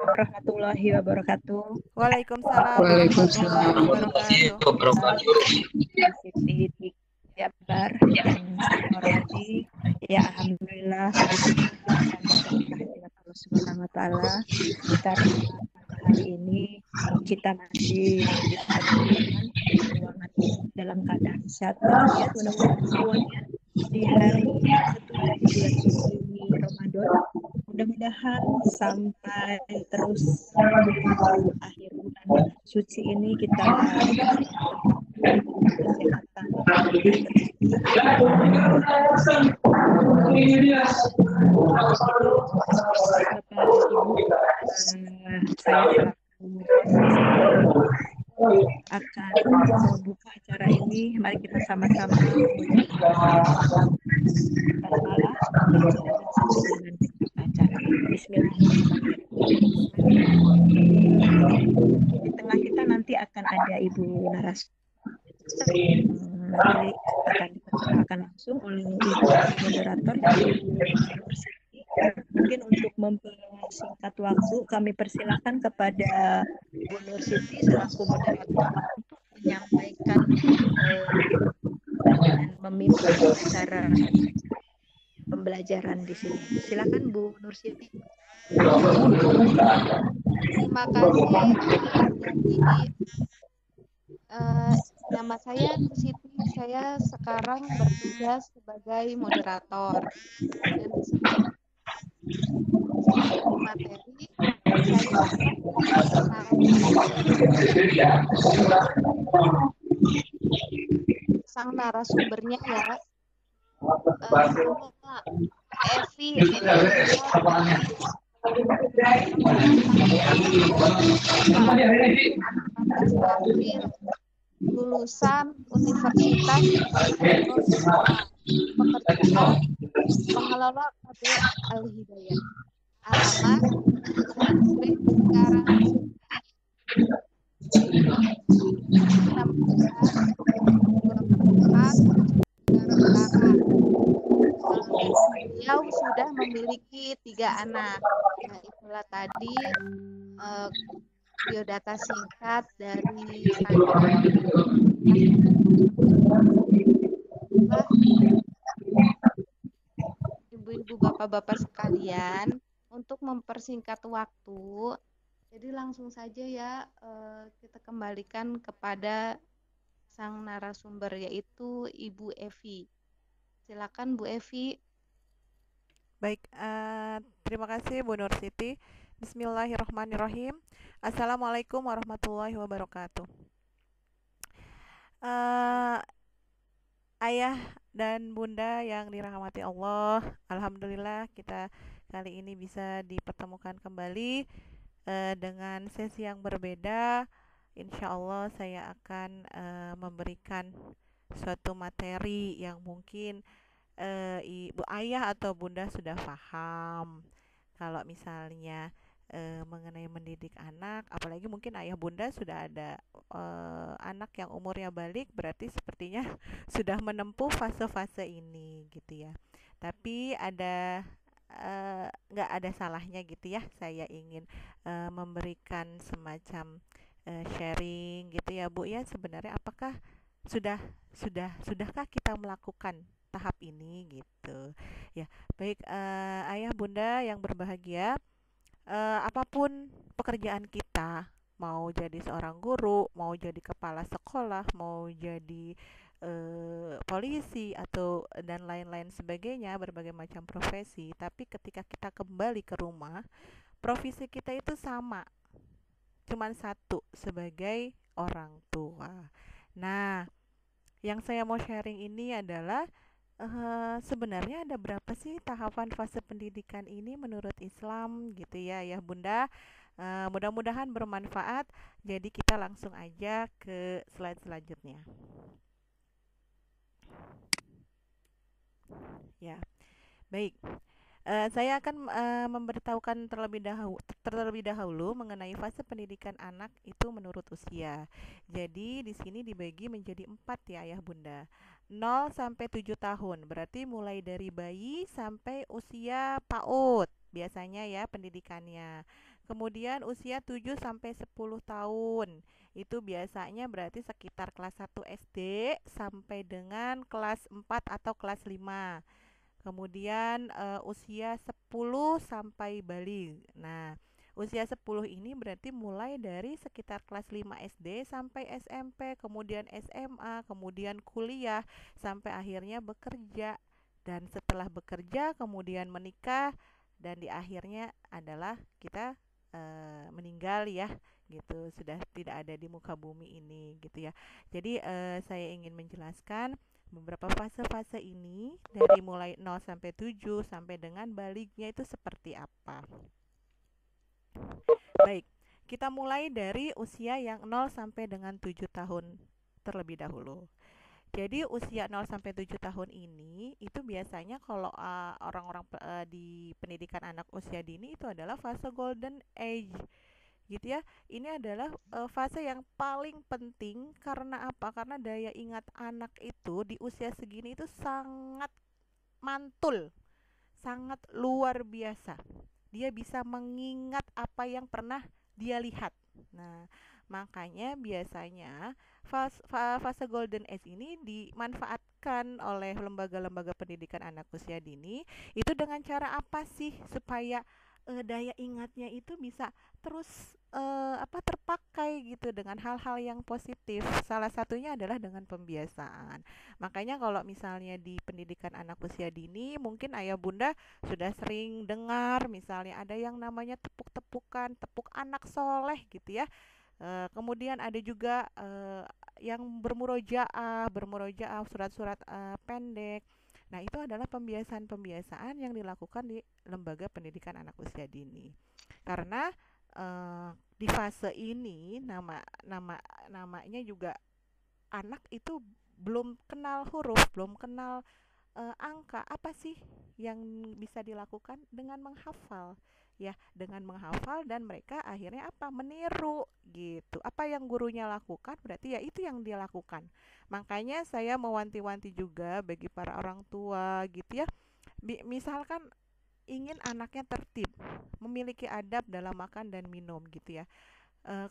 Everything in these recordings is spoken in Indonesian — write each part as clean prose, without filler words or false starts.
Warahmatullahi wabarakatuh. Waalaikumsalam warahmatullahi Waalaikumsalam warahmatullahi wabarakatuh. wabarakatuh. Siti Jabar yang saya hormati, ya alhamdulillah puji syukur kita panjatkan kehadirat Allah Subhanahu wa taala karena hari ini kita masih dipertemukan di ruangan ini dalam keadaan sehat walafiat. Mudah-mudahan semuanya di hari ke-7 bulan suci Ramadan, mudah-mudahan sampai terus menuju akhir bulan suci ini kita dikasih diberi kesehatan dan Bapak Ibu, saya selaku host akan membuka acara ini. Mari kita sama-sama basmalah dan sampai dengan kita acara. Bismillahirrahmanirrahim. Di tengah kita nanti akan ada Ibu narasumber nanti akan diperkenalkan langsung oleh Ibu moderator dari Universiti. Mungkin untuk mempersingkat waktu, kami persilakan kepada Bu Nur Siti selaku moderator untuk menyampaikan dan memimpin acara pembelajaran di sini. Silakan Bu Nur Siti. Terima kasih. Nama saya Nur Siti. Saya sekarang bertugas sebagai moderator. Dan materi sang narasumbernya ya. Evi lulusan Universitas pekerjaan pengelola KB Al Hidayah. Alamat sekarang beliau sudah memiliki 3 anak. Nah, itulah tadi biodata singkat dari saya. Ibu-ibu, bapak-bapak sekalian, untuk mempersingkat waktu, jadi langsung saja ya kita kembalikan kepada sang narasumber yaitu Ibu Evi. Silakan Bu Evi. Baik, terima kasih Bu Nur Siti. Bismillahirrahmanirrahim. Assalamualaikum warahmatullahi wabarakatuh. Ayah dan bunda yang dirahmati Allah, alhamdulillah kita kali ini bisa dipertemukan kembali dengan sesi yang berbeda. Insya Allah saya akan memberikan suatu materi yang mungkin ibu ayah atau bunda sudah paham. Kalau misalnya mengenai mendidik anak, apalagi mungkin ayah bunda sudah ada anak yang umurnya balik, berarti sepertinya sudah menempuh fase-fase ini gitu ya. Tapi ada nggak ada salahnya gitu ya, saya ingin memberikan semacam sharing gitu ya Bu ya. Sebenarnya apakah sudahkah kita melakukan tahap ini gitu ya. Baik, ayah bunda yang berbahagia, apapun pekerjaan kita, mau jadi seorang guru, mau jadi kepala sekolah, mau jadi polisi atau dan lain-lain sebagainya, berbagai macam profesi, tapi ketika kita kembali ke rumah, profesi kita itu sama, cuman satu, sebagai orang tua. Nah, yang saya mau sharing ini adalah sebenarnya ada berapa sih tahapan fase pendidikan ini menurut Islam gitu ya, ya Bunda. Mudah-mudahan bermanfaat. Jadi kita langsung aja ke slide selanjutnya. Ya, baik. Saya akan memberitahukan terlebih dahulu mengenai fase pendidikan anak itu menurut usia. Jadi di sini dibagi menjadi 4 ya ayah bunda. 0 sampai 7 tahun, berarti mulai dari bayi sampai usia PAUD biasanya ya pendidikannya. Kemudian usia 7 sampai 10 tahun. Itu biasanya berarti sekitar kelas 1 SD sampai dengan kelas 4 atau kelas 5. Kemudian usia 10 sampai balik. Nah, usia 10 ini berarti mulai dari sekitar kelas 5 SD sampai SMP, kemudian SMA, kemudian kuliah, sampai akhirnya bekerja. Dan setelah bekerja, kemudian menikah, dan di akhirnya adalah kita meninggal ya, gitu. Sudah tidak ada di muka bumi ini, gitu ya. Jadi saya ingin menjelaskan beberapa fase-fase ini dari mulai 0 sampai 7 sampai dengan baliknya itu seperti apa. Baik, kita mulai dari usia yang 0 sampai dengan 7 tahun terlebih dahulu. Jadi usia 0 sampai 7 tahun ini itu biasanya kalau orang-orang di pendidikan anak usia dini itu adalah fase golden age gitu ya. Ini adalah fase yang paling penting karena apa? Karena daya ingat anak itu di usia segini itu sangat mantul, sangat luar biasa. Dia bisa mengingat apa yang pernah dia lihat. Nah, makanya biasanya fase golden age ini dimanfaatkan oleh lembaga-lembaga pendidikan anak usia dini itu dengan cara apa sih supaya daya ingatnya itu bisa terus terpakai gitu dengan hal-hal yang positif. Salah satunya adalah dengan pembiasaan. Makanya kalau misalnya di pendidikan anak usia dini, mungkin ayah bunda sudah sering dengar misalnya ada yang namanya tepuk-tepukan, tepuk anak soleh gitu ya. Kemudian ada juga yang bermurojaah surat-surat pendek. Nah, itu adalah pembiasaan-pembiasaan yang dilakukan di lembaga pendidikan anak usia dini. Karena di fase ini namanya juga anak itu belum kenal huruf, belum kenal angka. Apa sih yang bisa dilakukan dengan menghafal? Ya, dengan menghafal dan mereka akhirnya apa? Meniru gitu. Apa yang gurunya lakukan berarti ya itu yang dia lakukan. Makanya saya mewanti-wanti juga bagi para orang tua gitu ya. Misalkan ingin anaknya tertib, memiliki adab dalam makan dan minum gitu ya.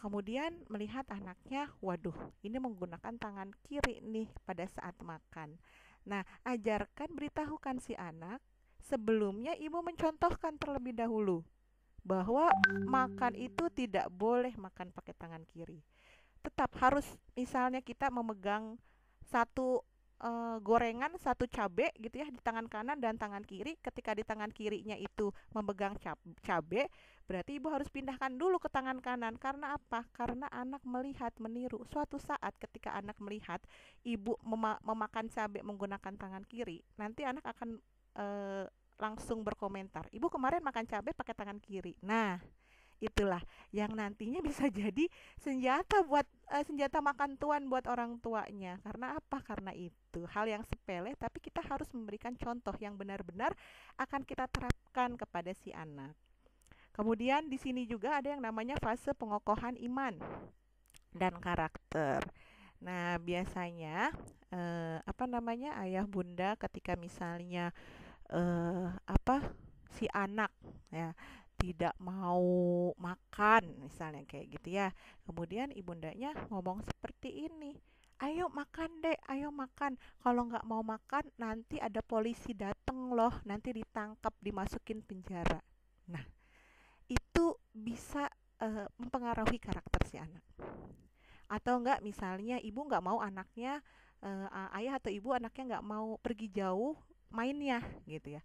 Kemudian melihat anaknya, waduh, ini menggunakan tangan kiri nih pada saat makan. Nah, ajarkan, beritahukan si anak sebelumnya ibu mencontohkan terlebih dahulu bahwa makan itu tidak boleh makan pakai tangan kiri. Tetap harus misalnya kita memegang satu gorengan, satu cabe gitu ya di tangan kanan dan tangan kiri. Ketika di tangan kirinya itu memegang cabe, berarti ibu harus pindahkan dulu ke tangan kanan. Karena apa? Karena anak melihat, meniru. Suatu saat ketika anak melihat ibu memakan cabe menggunakan tangan kiri, nanti anak akan eh, langsung berkomentar, ibu kemarin makan cabai pakai tangan kiri. Nah, itulah yang nantinya bisa jadi senjata makan tuan buat orang tuanya. Karena apa? Karena itu hal yang sepele, tapi kita harus memberikan contoh yang benar-benar akan kita terapkan kepada si anak. Kemudian di sini juga ada yang namanya fase pengokohan iman dan karakter. Nah, biasanya ayah bunda ketika misalnya si anak ya tidak mau makan misalnya kayak gitu ya. Kemudian ibundanya ngomong seperti ini. Ayo makan dek, ayo makan. Kalau nggak mau makan nanti ada polisi dateng loh, nanti ditangkap, dimasukin penjara. Nah, itu bisa mempengaruhi karakter si anak. Atau enggak misalnya ibu nggak mau anaknya ayah atau ibu anaknya nggak mau pergi jauh mainnya gitu ya.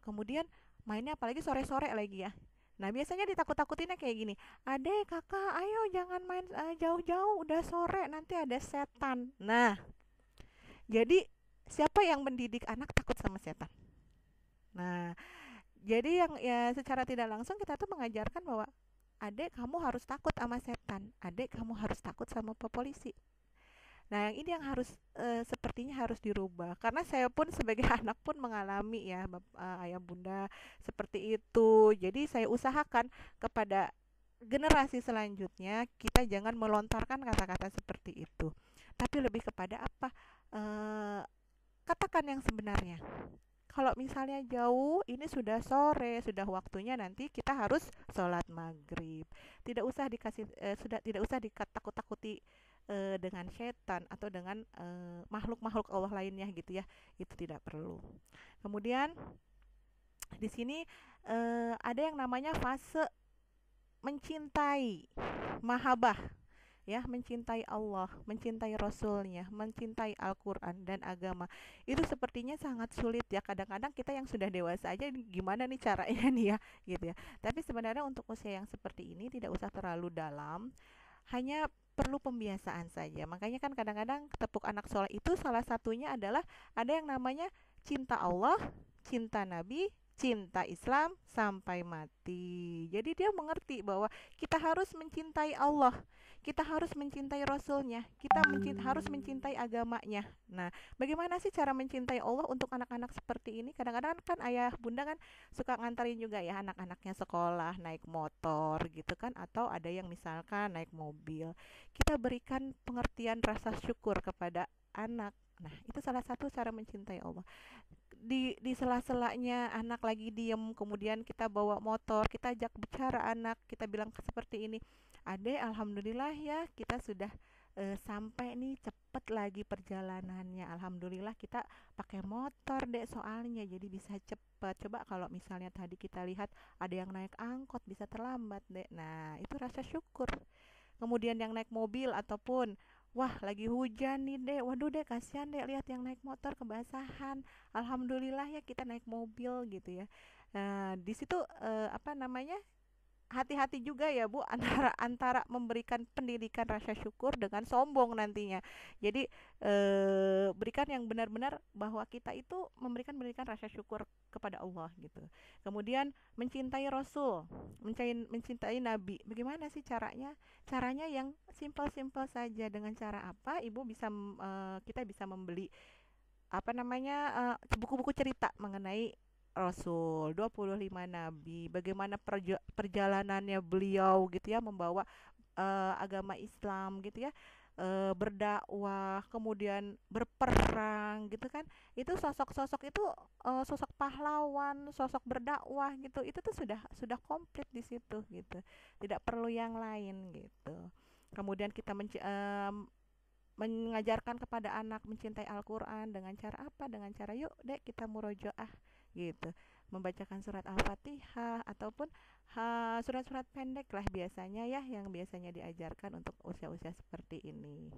Kemudian mainnya apalagi sore-sore lagi ya. Nah, biasanya ditakut-takutinnya kayak gini. Adek, kakak, ayo jangan main jauh-jauh, udah sore, nanti ada setan. Nah, jadi siapa yang mendidik anak takut sama setan? Nah, jadi yang ya secara tidak langsung kita tuh mengajarkan bahwa adek kamu harus takut sama setan, adek kamu harus takut sama polisi. Nah, yang ini yang harus sepertinya harus dirubah karena saya pun sebagai anak pun mengalami ya ayah bunda seperti itu. Jadi saya usahakan kepada generasi selanjutnya kita jangan melontarkan kata-kata seperti itu. Tapi lebih kepada apa? Eh, Katakan yang sebenarnya. kalau misalnya jauh, ini sudah sore, sudah waktunya nanti kita harus sholat maghrib. Tidak usah sudah tidak usah ditakut-takuti dengan setan atau dengan makhluk-makhluk Allah lainnya gitu ya. Itu tidak perlu. Kemudian di sini ada yang namanya fase mencintai, mahabbah, ya, mencintai Allah, mencintai Rasulnya, mencintai Al-Quran dan agama. Itu sepertinya sangat sulit ya. Kadang-kadang kita yang sudah dewasa aja gimana nih caranya nih ya, gitu ya. Tapi sebenarnya untuk usia yang seperti ini tidak usah terlalu dalam, hanya perlu pembiasaan saja. Makanya kan kadang-kadang tepuk anak soleh itu salah satunya adalah ada yang namanya cinta Allah, cinta Nabi, cinta Islam sampai mati. Jadi dia mengerti bahwa kita harus mencintai Allah, kita harus mencintai Rasulnya, kita harus mencintai agamanya. Nah, bagaimana sih cara mencintai Allah untuk anak-anak seperti ini? Kadang-kadang kan ayah bunda kan suka nganterin juga ya anak-anaknya sekolah naik motor gitu kan, atau ada yang misalkan naik mobil. Kita berikan pengertian rasa syukur kepada anak. Nah, itu salah satu cara mencintai Allah. Di sela-selanya anak lagi diem, kemudian kita bawa motor, kita ajak bicara anak, kita bilang seperti ini, Ade, alhamdulillah ya kita sudah sampai nih, cepet lagi perjalanannya, alhamdulillah kita pakai motor dek soalnya jadi bisa cepet. Coba kalau misalnya tadi kita lihat ada yang naik angkot bisa terlambat dek. Nah, itu rasa syukur. Kemudian yang naik mobil ataupun wah lagi hujan nih dek, waduh dek kasihan dek lihat yang naik motor kebasahan, alhamdulillah ya kita naik mobil gitu ya. Nah, di situ apa namanya, hati-hati juga ya Bu antara antara memberikan pendidikan rasa syukur dengan sombong nantinya. Jadi berikan yang benar-benar bahwa kita itu memberikan pendidikan rasa syukur kepada Allah gitu. Kemudian mencintai Rasul, mencintai Nabi. Bagaimana sih caranya? Caranya yang simpel-simpel saja. Dengan cara apa? Ibu bisa kita bisa membeli apa namanya, buku-buku cerita mengenai Rasul, 25 nabi, bagaimana perjalanannya beliau gitu ya membawa agama Islam gitu ya, berdakwah, kemudian berperang gitu kan. Itu sosok-sosok itu sosok pahlawan, sosok berdakwah gitu. Itu tuh sudah komplit di situ gitu. Tidak perlu yang lain gitu. Kemudian kita mengajarkan kepada anak mencintai Al-Quran dengan cara apa? Dengan cara yuk dek kita murojaah gitu, membacakan surat Al-Fatihah ataupun surat-surat pendek lah biasanya ya yang biasanya diajarkan untuk usia-usia seperti ini.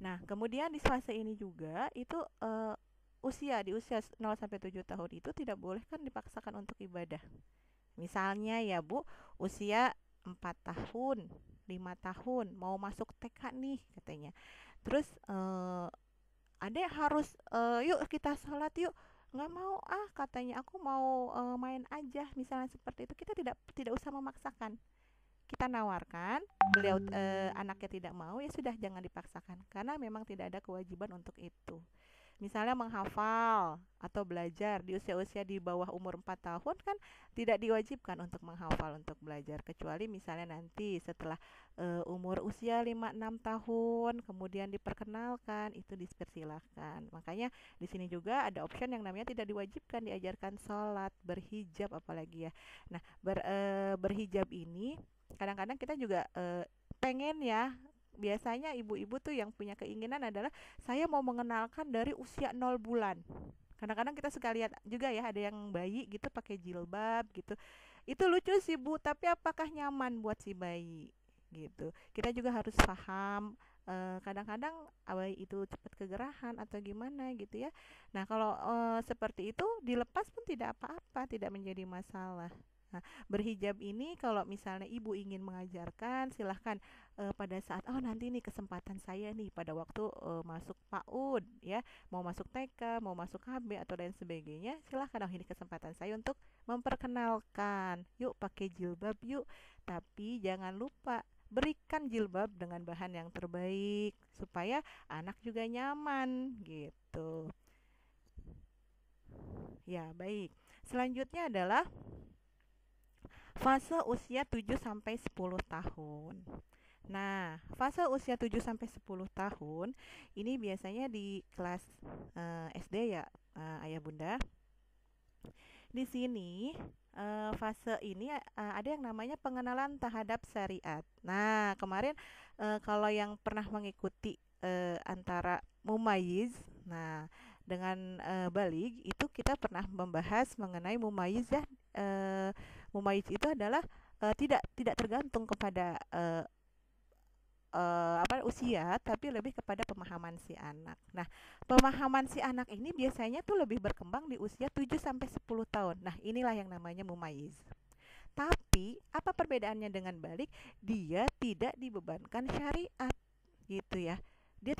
Nah, kemudian di fase ini juga itu di usia 0 sampai 7 tahun itu tidak boleh kan dipaksakan untuk ibadah. Misalnya ya Bu, usia 4 tahun, 5 tahun, mau masuk TK nih katanya. Terus adek harus yuk kita sholat yuk. Nggak mau ah katanya, aku mau main aja. Misalnya seperti itu, kita tidak usah memaksakan. Kita nawarkan, beliau anaknya tidak mau, ya sudah jangan dipaksakan karena memang tidak ada kewajiban untuk itu. Misalnya menghafal atau belajar di usia-usia di bawah umur 4 tahun kan tidak diwajibkan untuk menghafal, untuk belajar, kecuali misalnya nanti setelah umur usia 5-6 tahun kemudian diperkenalkan, itu dipersilahkan. Makanya di sini juga ada option yang namanya tidak diwajibkan diajarkan sholat, berhijab apalagi ya. Nah, berhijab ini kadang-kadang kita juga pengen ya. Biasanya ibu-ibu tuh yang punya keinginan adalah saya mau mengenalkan dari usia 0 bulan. Kadang-kadang kita suka lihat juga ya ada yang bayi gitu pakai jilbab gitu. Itu lucu sih Bu, tapi apakah nyaman buat si bayi gitu. Kita juga harus paham kadang-kadang bayi itu cepat kegerahan atau gimana gitu ya. Nah, kalau seperti itu dilepas pun tidak apa-apa, tidak menjadi masalah. Nah, berhijab ini kalau misalnya ibu ingin mengajarkan, silahkan pada saat oh nanti nih kesempatan saya nih pada waktu masuk PAUD ya, mau masuk TK, mau masuk KB atau lain sebagainya, silahkan oh ini kesempatan saya untuk memperkenalkan. Yuk pakai jilbab yuk, tapi jangan lupa berikan jilbab dengan bahan yang terbaik supaya anak juga nyaman gitu. Ya, baik. Selanjutnya adalah fase usia 7 sampai 10 tahun. Nah, fase usia 7 sampai 10 tahun ini biasanya di kelas SD ya, Ayah Bunda. Di sini fase ini ada yang namanya pengenalan terhadap syariat. Nah, kemarin kalau yang pernah mengikuti antara mumayyiz, nah dengan baligh itu kita pernah membahas mengenai mumayyiz ya. Mumayyiz itu adalah tidak tergantung kepada usia, tapi lebih kepada pemahaman si anak. Nah, pemahaman si anak ini biasanya tuh lebih berkembang di usia 7 sampai 10 tahun. Nah, inilah yang namanya mumayyiz. Tapi apa perbedaannya dengan balik? Dia tidak dibebankan syariat, gitu ya. Dia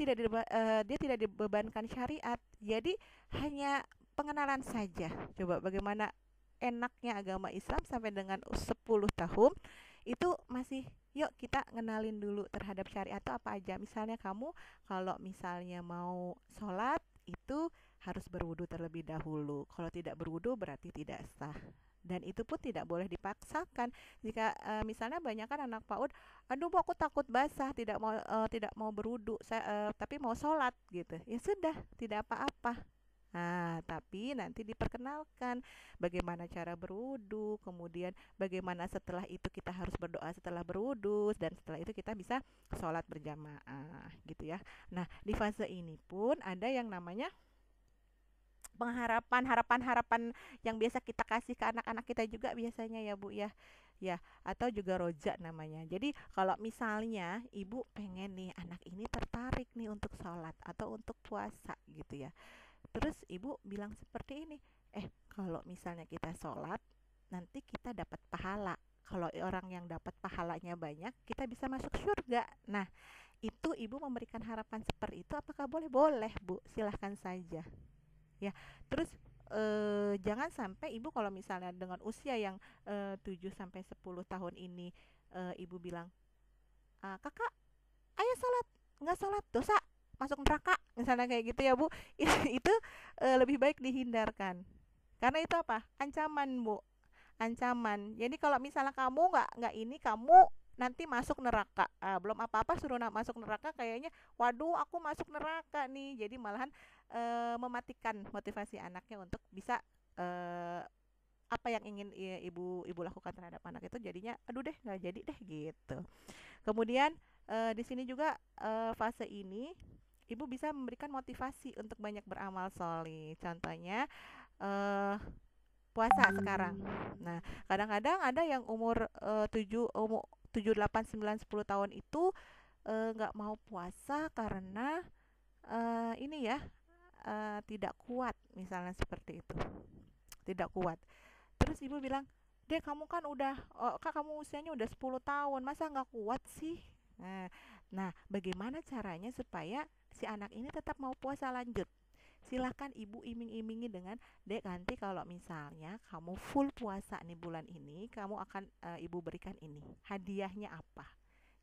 tidak dibebankan syariat. Jadi hanya pengenalan saja. Coba bagaimana enaknya agama Islam sampai dengan 10 tahun itu masih yuk kita ngenalin dulu terhadap syariat itu apa aja. Misalnya kamu kalau misalnya mau sholat itu harus berwudu terlebih dahulu. Kalau tidak berwudu berarti tidak sah. Dan itu pun tidak boleh dipaksakan. Jika misalnya banyak kan anak PAUD, aduh Bu, aku takut basah, tidak mau berwudu, tapi mau sholat gitu. Ya sudah, tidak apa-apa. Nah, tapi nanti diperkenalkan bagaimana cara berwudu, kemudian bagaimana setelah itu kita harus berdoa setelah berwudu, dan setelah itu kita bisa sholat berjamaah, gitu ya. Nah, di fase ini pun ada yang namanya harapan-harapan yang biasa kita kasih ke anak-anak kita juga biasanya ya Bu ya. Ya, atau juga roja namanya. Jadi kalau misalnya ibu pengen nih anak ini tertarik nih untuk sholat atau untuk puasa gitu ya. Terus ibu bilang seperti ini, kalau misalnya kita sholat, nanti kita dapat pahala. Kalau orang yang dapat pahalanya banyak, kita bisa masuk surga. Nah, itu ibu memberikan harapan seperti itu, apakah boleh? Boleh, Bu. Silahkan saja. Ya, terus jangan sampai ibu kalau misalnya dengan usia yang 7 sampai 10 tahun ini ibu bilang, "Kakak, ayo sholat, nggak sholat dosa, masuk neraka," misalnya kayak gitu ya Bu. Itu lebih baik dihindarkan karena itu apa, ancaman Bu, ancaman. Jadi kalau misalnya kamu nggak ini, kamu nanti masuk neraka. Belum apa-apa suruh masuk neraka, kayaknya waduh aku masuk neraka nih, jadi malahan mematikan motivasi anaknya untuk bisa apa yang ingin ibu lakukan terhadap anak itu, jadinya aduh deh nggak jadi deh gitu. Kemudian di sini juga fase ini ibu bisa memberikan motivasi untuk banyak beramal soleh. Contohnya puasa sekarang. Nah, kadang-kadang ada yang umur 7, 8, 9, 10 tahun itu nggak mau puasa karena ini ya tidak kuat, misalnya seperti itu. Tidak kuat. Terus ibu bilang, "Dek, kamu kan udah Kak, kamu usianya udah 10 tahun, masa nggak kuat sih?" Nah, bagaimana caranya supaya si anak ini tetap mau puasa lanjut? Silahkan ibu iming-imingi dengan, "Dek, nanti kalau misalnya kamu full puasa nih bulan ini, kamu akan ibu berikan ini. Hadiahnya apa?"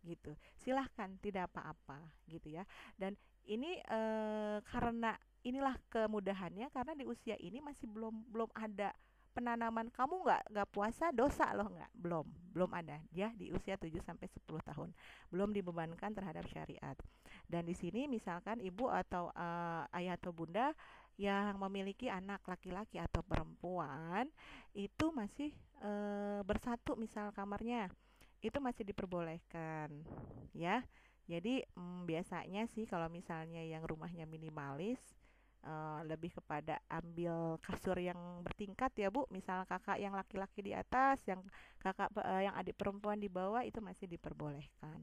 Gitu. Silahkan, tidak apa-apa gitu ya. Dan ini karena inilah kemudahannya, karena di usia ini masih belum belum ada penanaman kamu nggak puasa dosa loh, nggak, belum ada ya di usia 7 sampai 10 tahun, belum dibebankan terhadap syariat. Dan di sini misalkan ibu atau ayah atau bunda yang memiliki anak laki-laki atau perempuan itu masih bersatu misal kamarnya, itu masih diperbolehkan ya. Jadi biasanya sih kalau misalnya yang rumahnya minimalis lebih kepada ambil kasur yang bertingkat ya Bu. Misal kakak yang laki-laki di atas, yang yang adik perempuan di bawah, itu masih diperbolehkan.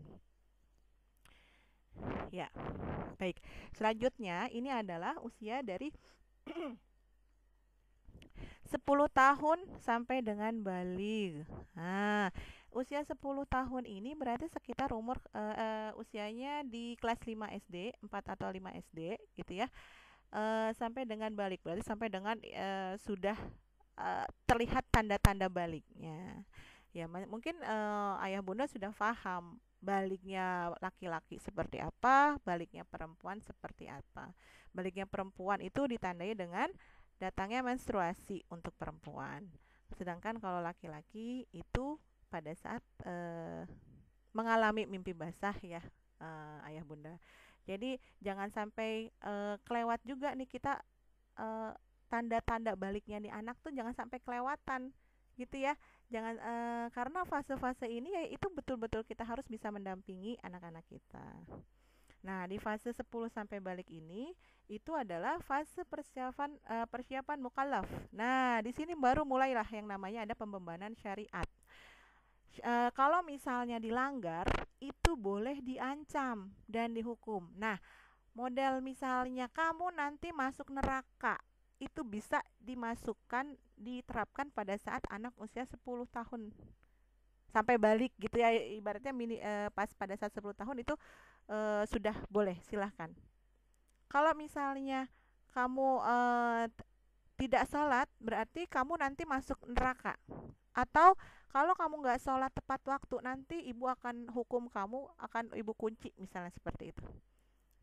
Ya, baik. Selanjutnya ini adalah usia dari 10 tahun sampai dengan baligh. Nah, usia 10 tahun ini berarti sekitar umur usianya di kelas 5 SD, 4 atau 5 SD gitu ya. Sampai dengan balik, berarti sampai dengan sudah terlihat tanda-tanda baliknya. Ya, mungkin ayah bunda sudah paham baliknya laki-laki seperti apa, baliknya perempuan seperti apa. Baliknya perempuan itu ditandai dengan datangnya menstruasi untuk perempuan. Sedangkan kalau laki-laki itu pada saat mengalami mimpi basah ya, ayah bunda. Jadi jangan sampai kelewat juga nih kita tanda-tanda baliknya nih anak tuh jangan sampai kelewatan gitu ya. Jangan karena fase-fase ini ya itu betul-betul kita harus bisa mendampingi anak-anak kita. Nah, di fase 10 sampai balik ini itu adalah fase persiapan mukallaf. Nah, di sini baru mulailah yang namanya ada pembebanan syariat. Kalau misalnya dilanggar itu boleh diancam dan dihukum. Nah, model misalnya kamu nanti masuk neraka itu bisa diterapkan pada saat anak usia 10 tahun sampai balik gitu ya, ibaratnya pas pada saat 10 tahun itu sudah boleh, silahkan. Kalau misalnya kamu tidak sholat berarti kamu nanti masuk neraka, atau kalau kamu nggak sholat tepat waktu nanti ibu akan hukum kamu, akan ibu kunci misalnya seperti itu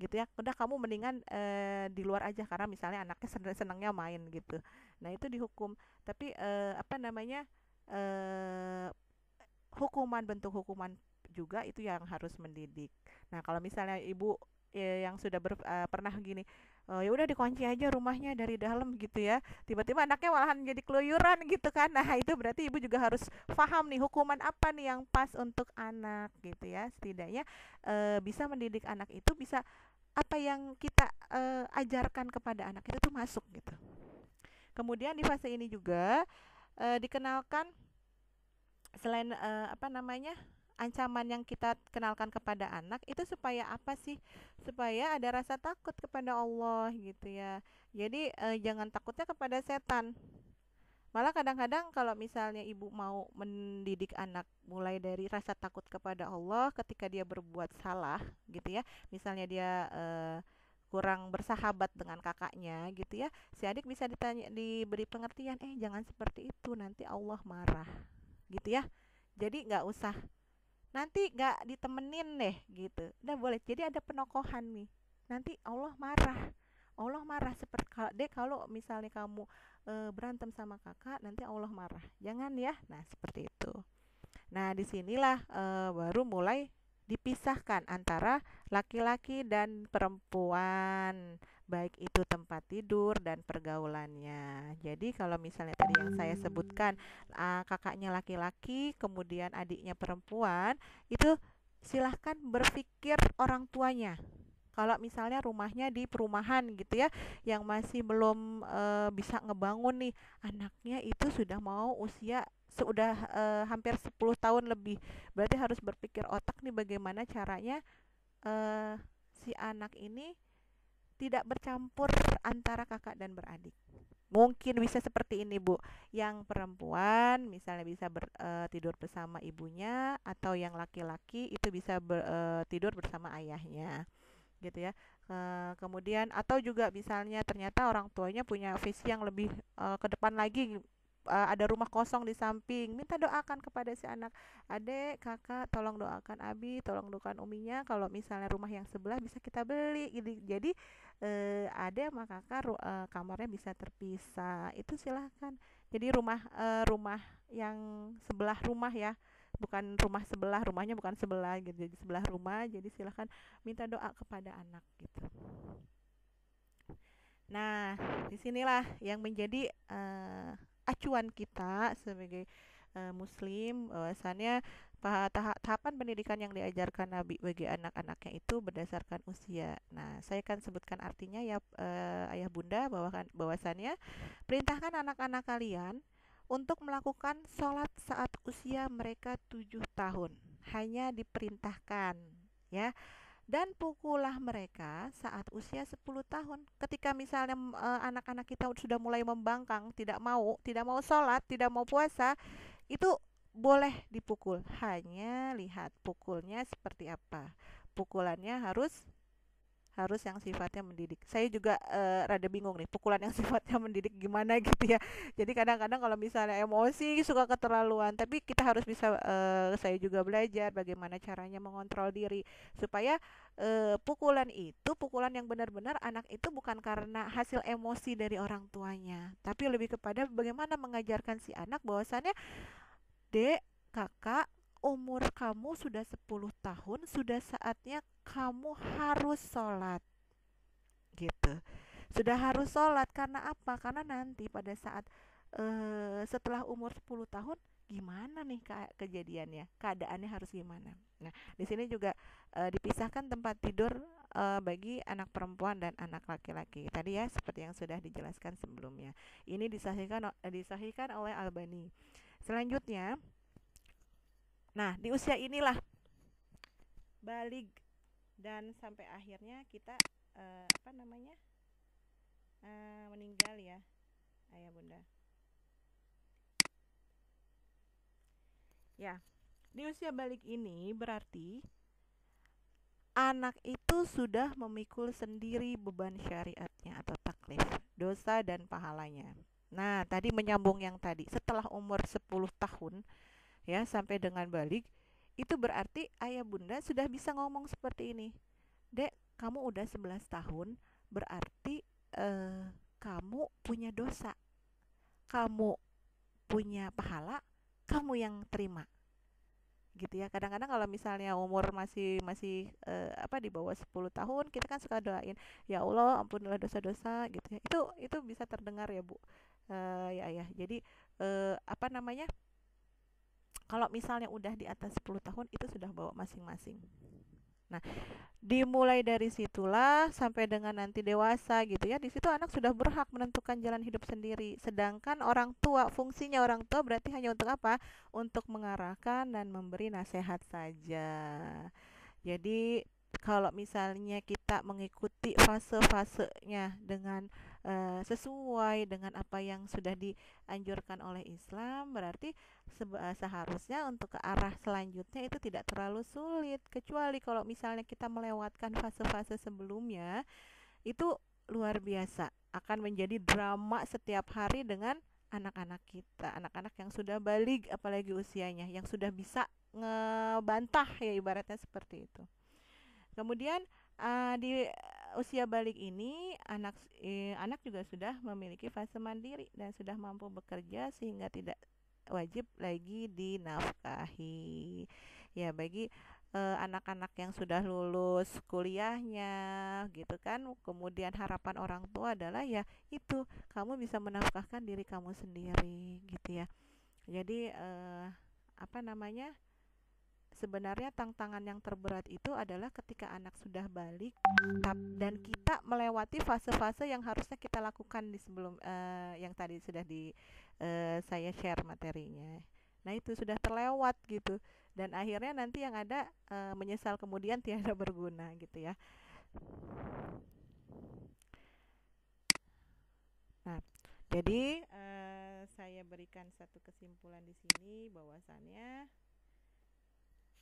gitu ya. Udah kamu mendingan di luar aja karena misalnya anaknya senangnya main gitu, nah itu dihukum. Tapi apa namanya, eh, bentuk hukuman juga itu yang harus mendidik. Nah kalau misalnya ibu yang sudah pernah gini, ya udah dikunci aja rumahnya dari dalam gitu ya, tiba-tiba anaknya malahan jadi keluyuran gitu kan. Nah itu berarti ibu juga harus paham nih hukuman apa nih yang pas untuk anak gitu ya. Setidaknya bisa mendidik anak itu, bisa apa yang kita ajarkan kepada anak itu tuh masuk gitu. Kemudian di fase ini juga dikenalkan selain apa namanya, ancaman yang kita kenalkan kepada anak itu supaya apa sih? Supaya ada rasa takut kepada Allah gitu ya. Jadi jangan takutnya kepada setan. Malah kadang-kadang kalau misalnya ibu mau mendidik anak mulai dari rasa takut kepada Allah ketika dia berbuat salah gitu ya. Misalnya dia kurang bersahabat dengan kakaknya gitu ya. Si adik bisa diberi pengertian, jangan seperti itu nanti Allah marah gitu ya. Jadi nggak usah, nanti nggak ditemenin deh gitu, udah boleh. Jadi ada penokohan nih, nanti Allah marah. Allah marah seperti kalau misalnya kamu berantem sama kakak nanti Allah marah, jangan ya. Nah seperti itu. Nah disinilah baru mulai dipisahkan antara laki-laki dan perempuan, baik itu tempat tidur dan pergaulannya. Jadi kalau misalnya tadi yang saya sebutkan, kakaknya laki-laki kemudian adiknya perempuan, itu silahkan berpikir orang tuanya. Kalau misalnya rumahnya di perumahan gitu ya, yang masih belum bisa ngebangun nih, anaknya itu sudah mau usia sudah hampir 10 tahun lebih. Berarti harus berpikir otak nih bagaimana caranya eh, si anak ini tidak bercampur antara kakak dan beradik. Mungkin bisa seperti ini Bu, yang perempuan misalnya bisa tidur bersama ibunya, atau yang laki-laki itu bisa tidur bersama ayahnya gitu ya. Kemudian atau juga misalnya ternyata orang tuanya punya visi yang lebih ke depan lagi, ada rumah kosong di samping, minta doakan kepada si anak, adek kakak tolong doakan abi, tolong doakan uminya kalau misalnya rumah yang sebelah bisa kita beli gitu. Jadi adek sama kakak kamarnya bisa terpisah, itu silahkan. Jadi rumah yang sebelah rumah ya, bukan rumah sebelah, rumahnya bukan sebelah gitu, jadi sebelah rumah. Jadi silahkan minta doa kepada anak gitu. Nah disinilah yang menjadi acuan kita sebagai muslim, bahwasannya tahapan pendidikan yang diajarkan Nabi bagi anak-anaknya itu berdasarkan usia. Nah saya akan sebutkan artinya ya, ayah bunda, bahwasannya perintahkan anak-anak kalian untuk melakukan sholat saat usia mereka 7 tahun. Hanya diperintahkan ya. Dan pukullah mereka saat usia 10 tahun. Ketika misalnya anak-anak kita sudah mulai membangkang, tidak mau sholat, tidak mau puasa, itu boleh dipukul. Hanya lihat pukulnya seperti apa. Pukulannya harus yang sifatnya mendidik. Saya juga rada bingung nih, pukulan yang sifatnya mendidik gimana gitu ya. Jadi kadang-kadang kalau misalnya emosi suka keterlaluan, tapi kita harus bisa, saya juga belajar bagaimana caranya mengontrol diri supaya pukulan itu pukulan yang benar-benar anak itu bukan karena hasil emosi dari orang tuanya, tapi lebih kepada bagaimana mengajarkan si anak bahwasannya, dek, kakak, umur kamu sudah 10 tahun, sudah saatnya kamu harus sholat gitu. Sudah harus sholat karena apa? Karena nanti pada saat setelah umur 10 tahun gimana nih kejadiannya? Keadaannya harus gimana? Nah, di sini juga dipisahkan tempat tidur bagi anak perempuan dan anak laki-laki. Tadi ya seperti yang sudah dijelaskan sebelumnya. Ini disahihkan oleh Albani. Selanjutnya, nah di usia inilah balig dan sampai akhirnya kita meninggal ya, ayah bunda. Ya, di usia balik ini berarti anak itu sudah memikul sendiri beban syariatnya atau taklif, dosa dan pahalanya. Nah, tadi menyambung yang tadi, setelah umur 10 tahun ya sampai dengan balik, itu berarti ayah bunda sudah bisa ngomong seperti ini. Dek, kamu udah 11 tahun, berarti kamu punya dosa. Kamu punya pahala, kamu yang terima. Gitu ya. Kadang-kadang kalau misalnya umur masih masih di bawah 10 tahun, kita kan suka doain, ya Allah, ampunilah dosa-dosa gitu ya. Itu bisa terdengar ya, Bu. Ya. Jadi kalau misalnya udah di atas 10 tahun itu sudah bawa masing-masing. Nah, dimulai dari situlah sampai dengan nanti dewasa gitu ya. Di situ anak sudah berhak menentukan jalan hidup sendiri. Sedangkan orang tua, fungsinya orang tua berarti hanya untuk apa? Untuk mengarahkan dan memberi nasihat saja. Jadi kalau misalnya kita mengikuti fase-fasenya dengan sesuai dengan apa yang sudah dianjurkan oleh Islam, berarti seharusnya untuk ke arah selanjutnya itu tidak terlalu sulit. Kecuali kalau misalnya kita melewatkan fase-fase sebelumnya, itu luar biasa, akan menjadi drama setiap hari dengan anak-anak kita, anak-anak yang sudah balik, apalagi usianya, yang sudah bisa ngebantah ya, ibaratnya seperti itu. Kemudian di usia balik ini anak juga sudah memiliki fase mandiri dan sudah mampu bekerja sehingga tidak wajib lagi dinafkahi. Ya, bagi anak-anak yang sudah lulus kuliahnya gitu kan, kemudian harapan orang tua adalah ya itu, kamu bisa menafkahkan diri kamu sendiri gitu ya. Jadi sebenarnya tantangan yang terberat itu adalah ketika anak sudah balik dan kita melewati fase-fase yang harusnya kita lakukan di sebelum yang tadi sudah saya share materinya. Nah, itu sudah terlewat gitu. Dan akhirnya nanti yang ada menyesal kemudian tiada berguna gitu ya. Nah, jadi saya berikan satu kesimpulan di sini bahwasannya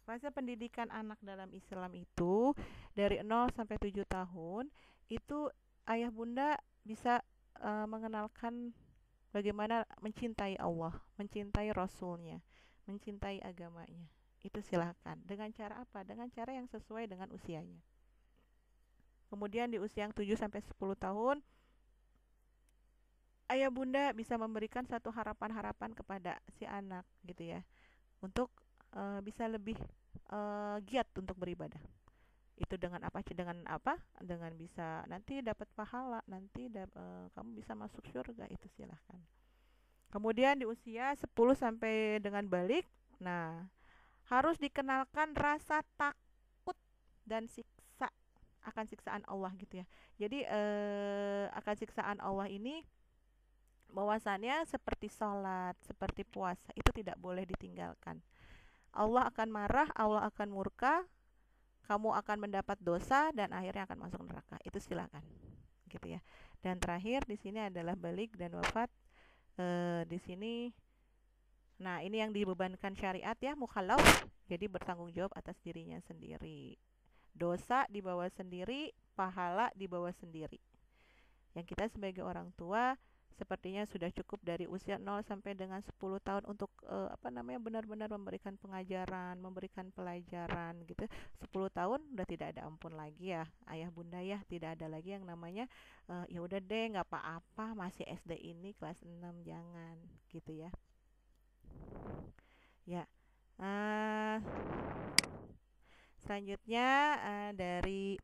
fase pendidikan anak dalam Islam itu dari 0 sampai 7 tahun itu ayah bunda bisa mengenalkan bagaimana mencintai Allah, mencintai Rasulnya, mencintai agamanya. Itu silakan. Dengan cara apa? Dengan cara yang sesuai dengan usianya. Kemudian di usia yang 7 sampai 10 tahun ayah bunda bisa memberikan satu harapan-harapan kepada si anak gitu ya, untuk bisa lebih giat untuk beribadah. Itu dengan apa? Dengan bisa nanti dapat pahala, nanti kamu bisa masuk surga, itu silahkan. Kemudian di usia 10 sampai dengan balik, nah harus dikenalkan rasa takut dan akan siksaan Allah gitu ya. Jadi akan siksaan Allah ini bahwasannya seperti sholat, seperti puasa, itu tidak boleh ditinggalkan. Allah akan marah, Allah akan murka, kamu akan mendapat dosa dan akhirnya akan masuk neraka. Itu silakan, gitu ya. Dan terakhir di sini adalah balik dan wafat. Di sini, nah ini yang dibebankan syariat ya, mukhalaf, jadi bertanggung jawab atas dirinya sendiri. Dosa dibawa sendiri, pahala dibawa sendiri. Yang kita sebagai orang tua sepertinya sudah cukup dari usia 0 sampai dengan 10 tahun untuk benar-benar memberikan pengajaran, memberikan pelajaran gitu. 10 tahun udah tidak ada ampun lagi ya, ayah bunda ya, tidak ada lagi yang namanya ya udah deh nggak apa-apa masih SD ini kelas 6, jangan gitu ya. Ya. Selanjutnya dari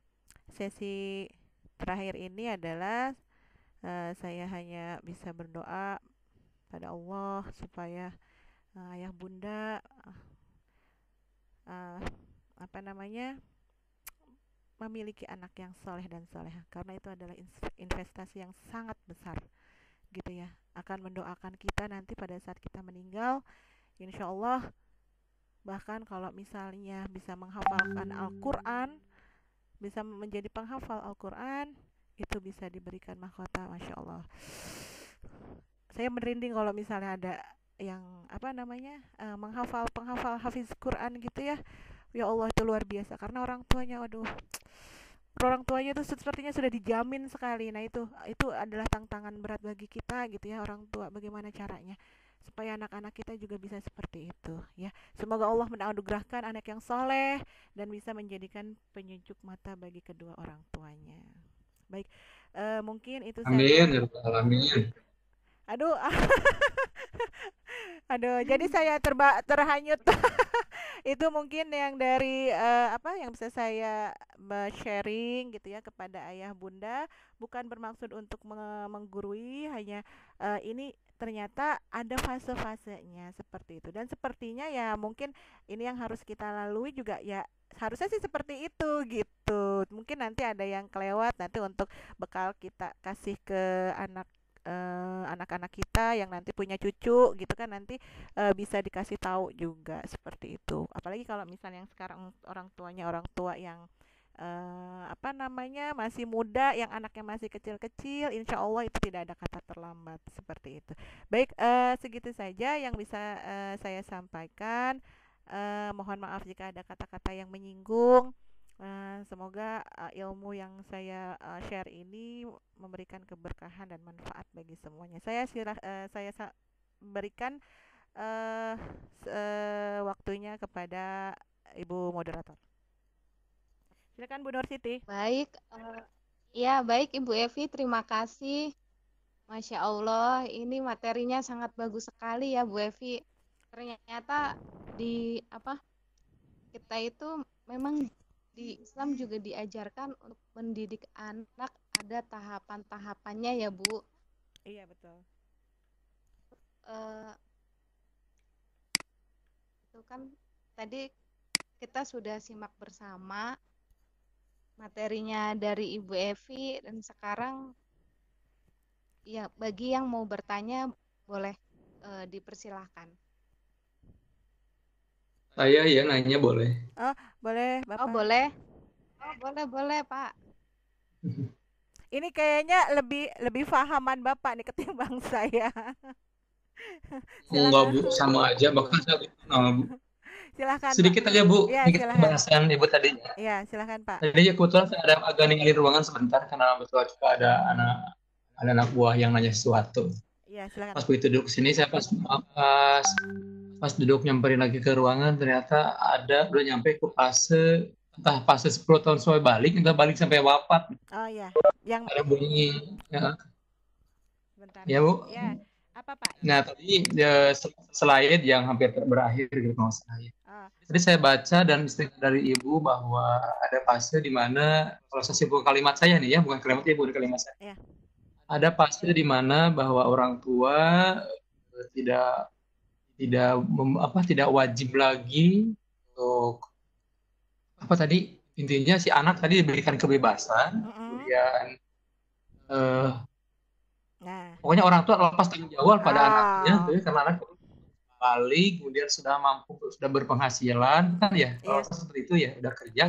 sesi terakhir ini adalah Saya hanya bisa berdoa pada Allah supaya ayah bunda uh, apa namanya memiliki anak yang soleh dan soleha, karena itu adalah investasi yang sangat besar gitu ya, akan mendoakan kita nanti pada saat kita meninggal, insya Allah. Bahkan kalau misalnya bisa menghafalkan Al-Quran, bisa menjadi penghafal Al-Quran, itu bisa diberikan mahkota. Masya Allah, saya merinding kalau misalnya ada yang apa namanya menghafal penghafal hafiz Quran gitu ya. Ya Allah, itu luar biasa, karena orang tuanya, waduh, orang tuanya itu sepertinya sudah dijamin sekali. Nah, itu adalah tantangan berat bagi kita gitu ya, orang tua, bagaimana caranya supaya anak-anak kita juga bisa seperti itu ya. Semoga Allah menganugerahkan anak yang soleh dan bisa menjadikan penyejuk mata bagi kedua orang tuanya. Baik, mungkin itu Amin, saja. ya Rabbal alamin. Aduh, aduh, jadi saya terhanyut. Itu mungkin yang dari apa yang bisa saya sharing gitu ya kepada ayah bunda, bukan bermaksud untuk menggurui, hanya ini ternyata ada fase-fasenya seperti itu, dan sepertinya ya mungkin ini yang harus kita lalui juga ya, harusnya sih seperti itu gitu. Mungkin nanti ada yang kelewat, nanti untuk bekal kita kasih ke anak-anak kita yang nanti punya cucu gitu kan, nanti bisa dikasih tahu juga seperti itu. Apalagi kalau misalnya yang sekarang orang tuanya orang tua yang apa namanya masih muda, yang anaknya masih kecil-kecil, insya Allah itu tidak ada kata terlambat seperti itu. Baik, segitu saja yang bisa saya sampaikan. Mohon maaf jika ada kata-kata yang menyinggung. Semoga ilmu yang saya share ini memberikan keberkahan dan manfaat bagi semuanya. Saya berikan uh, waktunya kepada Ibu moderator. Silakan Bu Nur Siti. Baik, ya baik Ibu Evi, terima kasih. Masya Allah, ini materinya sangat bagus sekali ya Bu Evi. Ternyata kita itu memang di Islam juga diajarkan untuk mendidik anak, ada tahapan-tahapannya ya Bu. Iya betul. Itu kan tadi kita sudah simak bersama materinya dari Ibu Evi, dan sekarang ya bagi yang mau bertanya boleh dipersilahkan. Saya ya nanya boleh. Oh boleh Bapak. Oh boleh. Boleh Pak. Ini kayaknya lebih fahaman Bapak nih ketimbang saya. Enggak Bu, sama aja, bahkan saya Bu. Silakan Sedikit Pak. aja Bu, Ya, sedikit pembahasan Ibu tadi. Iya silakan Pak. Tadi ya kebetulan saya ada agak ninggalin ruangan sebentar karena betul juga ada anak buah yang nanya sesuatu. Iya silakan. Pas begitu duduk sini, saya pas duduk nyamperin lagi ke ruangan, ternyata udah nyampe ke fase 10 tahun sampai balik, entah balik sampai wafat. Oh iya, yang ada bunyi ya. Bentar. Ya Bu. Ya, apa Pak? Nah tadi slide yang hampir berakhir gitu maksud saya. Tadi saya baca dan istilah dari Ibu bahwa ada fase di mana, kalau saya simpul kalimat saya nih ya, bukan kalimat Ibu, kalimat saya. Ya. Ada fase di mana bahwa orang tua tidak wajib lagi untuk apa tadi, intinya si anak tadi diberikan kebebasan, kemudian pokoknya orang tua lepas tanggung jawab pada anaknya tuh, karena anak balik kemudian sudah mampu, sudah berpenghasilan kan ya, kalau seperti itu ya udah kerja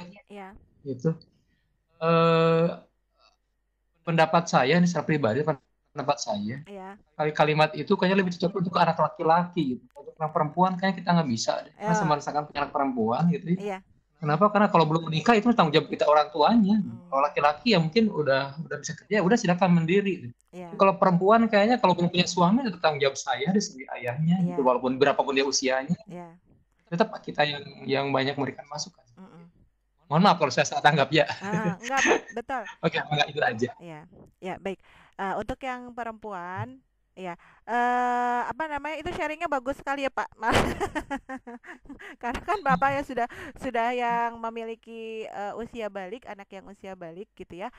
gitu. Pendapat saya ini secara pribadi, pendapat saya kalimat itu kayaknya lebih cocok untuk anak laki-laki gitu. Untuk anak perempuan kayaknya kita nggak bisa deh. Karena saya merasakan punya anak perempuan gitu ya. Kenapa? Karena kalau belum menikah itu tanggung jawab kita orang tuanya. Kalau laki-laki ya mungkin udah bisa kerja, udah silakan mandiri. Kalau perempuan kayaknya kalau belum punya suami itu tanggung jawab saya dari segi ayahnya, gitu, walaupun berapapun dia usianya, tetap kita yang banyak memberikan masukan. Mohon maaf kalau saya salah tanggap ya. Enggak, betul. Oke, enggak itu aja. Ya baik. Untuk yang perempuan, ya apa namanya itu sharingnya bagus sekali ya Pak. Karena kan Bapak ya sudah yang memiliki usia balik, anak yang usia balik gitu ya.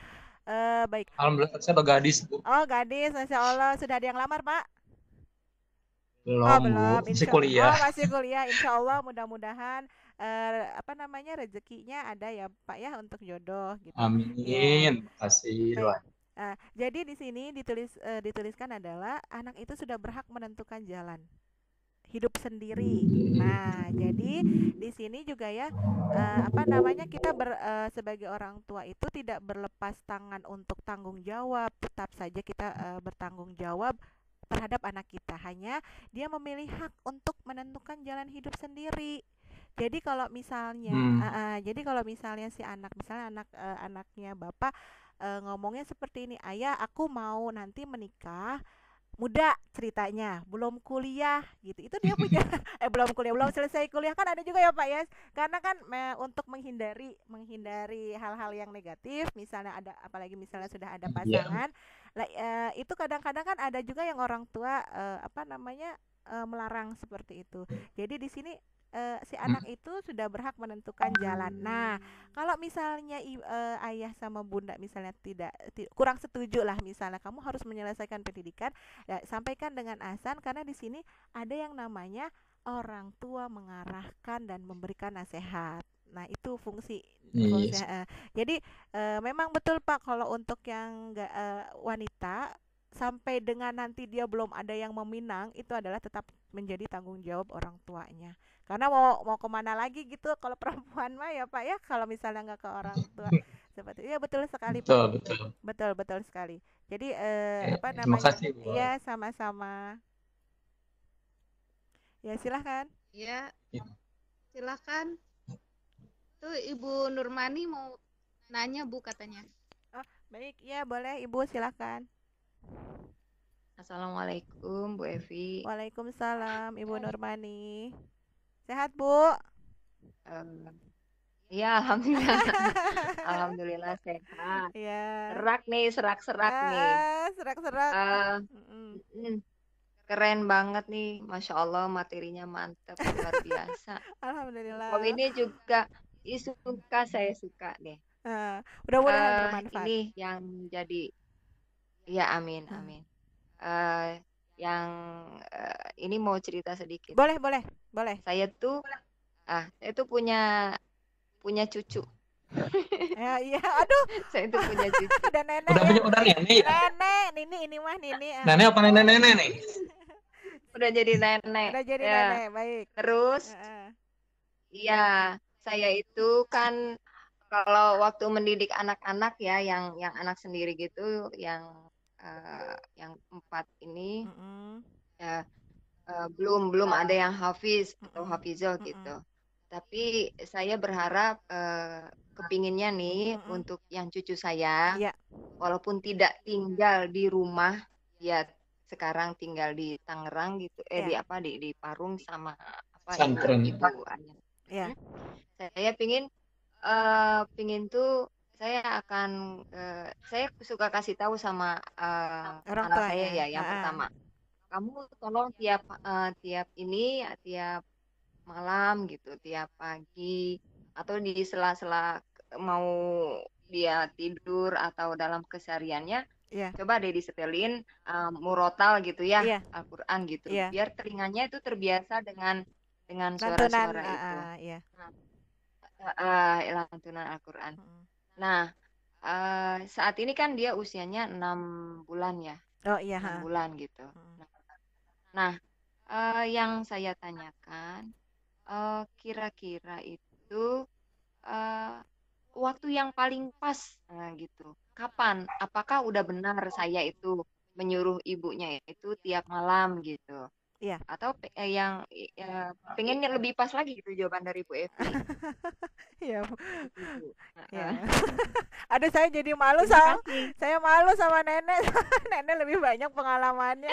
Baik. Alhamdulillah saya udah gadis, Bu. Oh, gadis, Masya Allah. Sudah ada yang lamar, Pak? Belum, belum. Bu. Masih kuliah. Masih kuliah. Insya Allah mudah-mudahan rezekinya ada ya, Pak ya, untuk jodoh gitu. Amin. Ya. Makasih. Baik. Jadi di sini dituliskan adalah anak itu sudah berhak menentukan jalan hidup sendiri. Nah, jadi di sini juga ya kita sebagai orang tua itu tidak berlepas tangan untuk tanggung jawab. Tetap saja kita bertanggung jawab terhadap anak kita. Hanya dia memilih hak untuk menentukan jalan hidup sendiri. Jadi kalau misalnya si anaknya bapak ngomongnya seperti ini, ayah aku mau nanti menikah muda ceritanya, belum kuliah gitu, itu dia punya belum selesai kuliah, kan ada juga ya Pak ya, karena kan untuk menghindari hal-hal yang negatif, misalnya ada, apalagi misalnya sudah ada pasangan, itu kadang-kadang kan ada juga yang orang tua melarang seperti itu. Jadi di sini si anak itu sudah berhak menentukan jalan. Nah, kalau misalnya ayah sama bunda misalnya tidak kurang setuju lah, misalnya kamu harus menyelesaikan pendidikan, ya, sampaikan dengan azan, karena di sini ada yang namanya orang tua mengarahkan dan memberikan nasihat. Nah, itu fungsi. Jadi memang betul Pak, kalau untuk yang wanita sampai dengan nanti dia belum ada yang meminang, itu adalah tetap menjadi tanggung jawab orang tuanya. Karena mau kemana lagi gitu kalau perempuan mah ya Pak ya, kalau misalnya nggak ke orang tua seperti itu. Ya betul sekali Pak. Betul sekali. Jadi terima kasih, Bu. Iya, sama-sama. Ya silahkan. Ya, silahkan. Tuh Ibu Nurmani mau nanya Bu katanya. Oh baik, ya boleh Ibu, silahkan. Assalamualaikum Bu Evi. Waalaikumsalam Ibu Nurmani. Sehat Bu? Iya, alhamdulillah. Alhamdulillah sehat. Ya. Serak nih. Serak. Keren banget nih, Masya Allah, materinya mantap, luar biasa. Alhamdulillah. Kalau ini juga saya suka deh. Mudah-mudahan bermanfaat. Ini yang jadi, ya amin. Yang ini mau cerita sedikit. Boleh. Saya tuh punya cucu. Ya, iya, aduh. Saya tuh punya cucu. Ada nenek. Udah nenek ya? Nenek, ini mah Nini. Nenek apa nenek nih? Udah jadi nenek. Nenek, baik. Terus, iya, saya itu kan kalau waktu mendidik anak-anak ya, yang anak sendiri gitu, yang 4 ini, ya belum ada yang hafiz atau hafizah gitu. Tapi saya berharap kepinginnya nih untuk yang cucu saya, walaupun tidak tinggal di rumah, ya sekarang tinggal di Tangerang gitu, di Parung sama ibu ayah. Saya pingin tuh saya akan saya suka kasih tahu sama anak saya ya, yang pertama, kamu tolong tiap malam gitu, tiap pagi atau di sela-sela mau dia tidur atau dalam kesehariannya, coba deh disetelin murotal gitu ya, Al-Quran gitu, biar telinganya itu terbiasa dengan suara-suara itu. Lantunan Al-Quran. Nah, saat ini kan dia usianya 6 bulan ya. 6 bulan gitu. Nah, yang saya tanyakan, kira-kira itu waktu yang paling pas gitu. Kapan? Apakah udah benar saya itu menyuruh ibunya itu tiap malam gitu? Iya. Atau yang pengennya lebih pas lagi gitu jawaban dari Bu Evi. Iya. Aduh, saya jadi malu saya malu sama nenek. Nenek lebih banyak pengalamannya.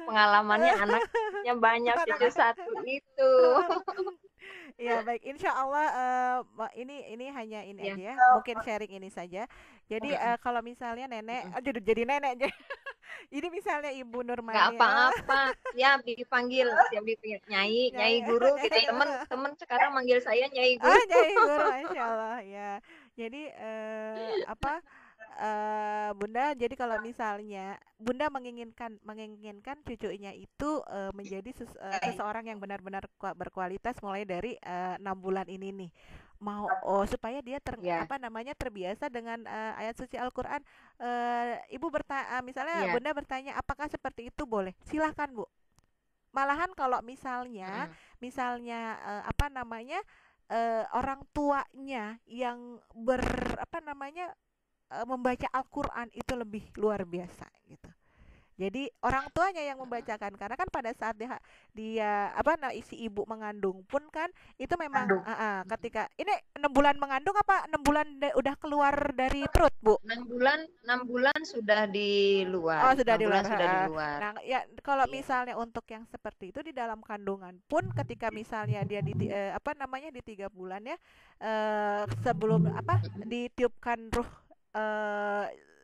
Pengalamannya anaknya banyak, cucu satu itu. Ya baik, insya Allah ini hanya ini aja ya, mungkin sharing ini saja. Jadi kalau misalnya nenek, jadi nenek Jadi misalnya Ibu Nggak Nurmani apa-apa, siap dipanggil Nyai, Nyai guru gitu. Teman-teman sekarang manggil saya Nyai guru. Nyai guru, Masya Allah ya. Jadi Bunda, jadi kalau misalnya Bunda menginginkan cucunya itu menjadi seseorang yang benar-benar berkualitas mulai dari 6 bulan ini nih, mau supaya dia terbiasa dengan ayat suci Al-Qur'an. Ibu misalnya Bunda bertanya apakah seperti itu, boleh, silahkan Bu. Malahan kalau misalnya orang tuanya yang membaca Al-Qur'an itu lebih luar biasa gitu. Jadi orang tuanya yang membacakan, karena kan pada saat dia isi ibu mengandung pun kan itu memang ketika ini 6 bulan mengandung apa 6 bulan udah keluar dari perut, Bu? 6 bulan sudah di luar. Oh, sudah di luar. Nah, ya kalau misalnya untuk yang seperti itu di dalam kandungan pun ketika misalnya dia di 3 bulan ya, sebelum ditiupkan ruh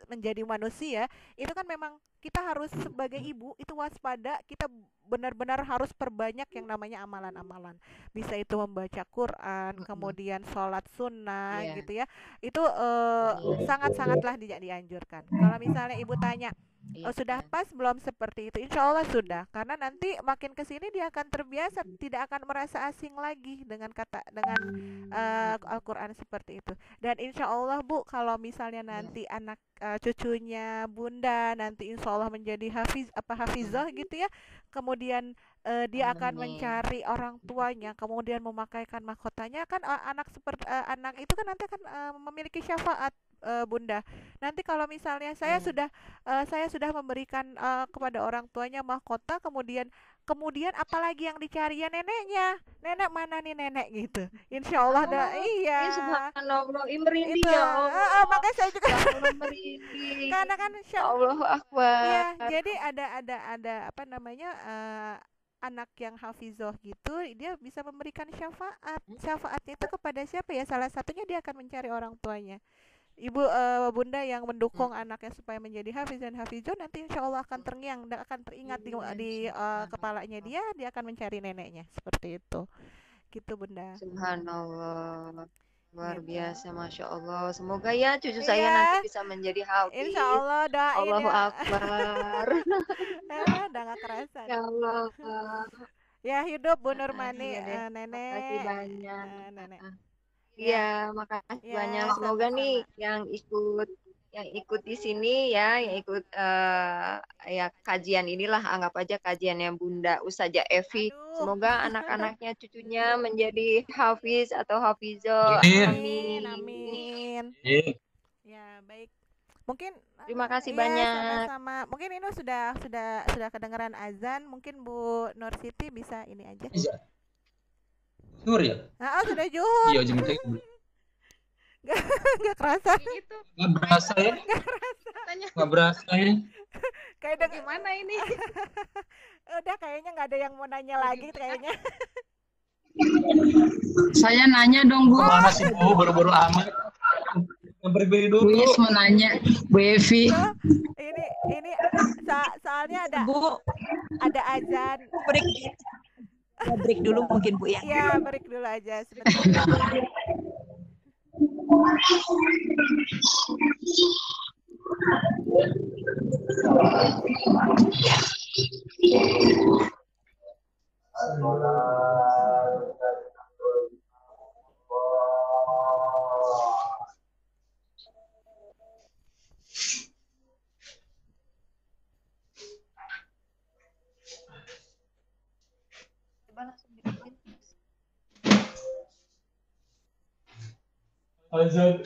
menjadi manusia, itu kan memang kita harus sebagai ibu itu waspada, kita benar-benar harus perbanyak yang namanya amalan-amalan. Bisa itu membaca Quran, kemudian sholat sunnah gitu ya. Itu sangat-sangatlah dianjurkan. Kalau misalnya ibu tanya, sudah pas belum seperti itu? Insya Allah sudah, karena nanti makin kesini dia akan terbiasa, tidak akan merasa asing lagi dengan Al-Quran seperti itu. Dan insya Allah Bu, kalau misalnya nanti anak cucunya Bunda nanti insya Allah menjadi hafizah gitu ya, kemudian dia akan mencari orang tuanya, kemudian memakaikan mahkotanya, kan anak itu kan nanti akan memiliki syafaat, Bunda. Nanti kalau misalnya saya sudah memberikan kepada orang tuanya mahkota, kemudian apalagi yang dicari ya neneknya, nenek mana nih nenek gitu. Insya Allah iya. Subhanallah, merinding ya Allah. Makanya saya juga merinding. Karena kan Allahu Akbar. Iya, jadi ada anak yang hafizah gitu, dia bisa memberikan syafaat. Syafaatnya itu kepada siapa ya? Salah satunya dia akan mencari orang tuanya. Ibu Bunda yang mendukung anaknya supaya menjadi hafiz dan hafizun, nanti insya Allah akan terngiang dan akan teringat di kepalanya dia akan mencari neneknya, seperti itu. Gitu Bunda. Subhanallah, luar biasa, Masya Allah. Semoga ya cucu saya nanti bisa menjadi hafiz. Insya Allah, doain. Allahu Akbar. Udah gak kerasa. Ya Allah. Ya hidup Bu Nurmani, nenek. Makasih banyak. Nenek. Iya, makasih banyak. Semoga nih yang ikut di sini ya, yang ikut ya kajian inilah, anggap aja kajiannya Bunda Ustazah Evi. Semoga anak-anaknya, cucunya menjadi hafiz atau hafizah. Amin. Ya, baik. Mungkin terima kasih banyak. Sama-sama. Mungkin ini sudah kedengaran azan. Mungkin Bu Nur Siti bisa ini aja. Zuhur ya? Sudah zuhur. Iya, jam 3. Gak kerasa. Gak berasa ya? Gak berasa ya? Kayak gimana ini? Udah kayaknya nggak ada yang mau nanya lagi kayaknya. Saya nanya dong Bu. Mana sih Bu? Baru-baru amat. Beri dulu. Bu Yes mau nanya, Bu Evi. Ini soalnya ada Bu. Ada azan. Break dulu mungkin Bu ya. Iya, break dulu aja sebentar. Azan.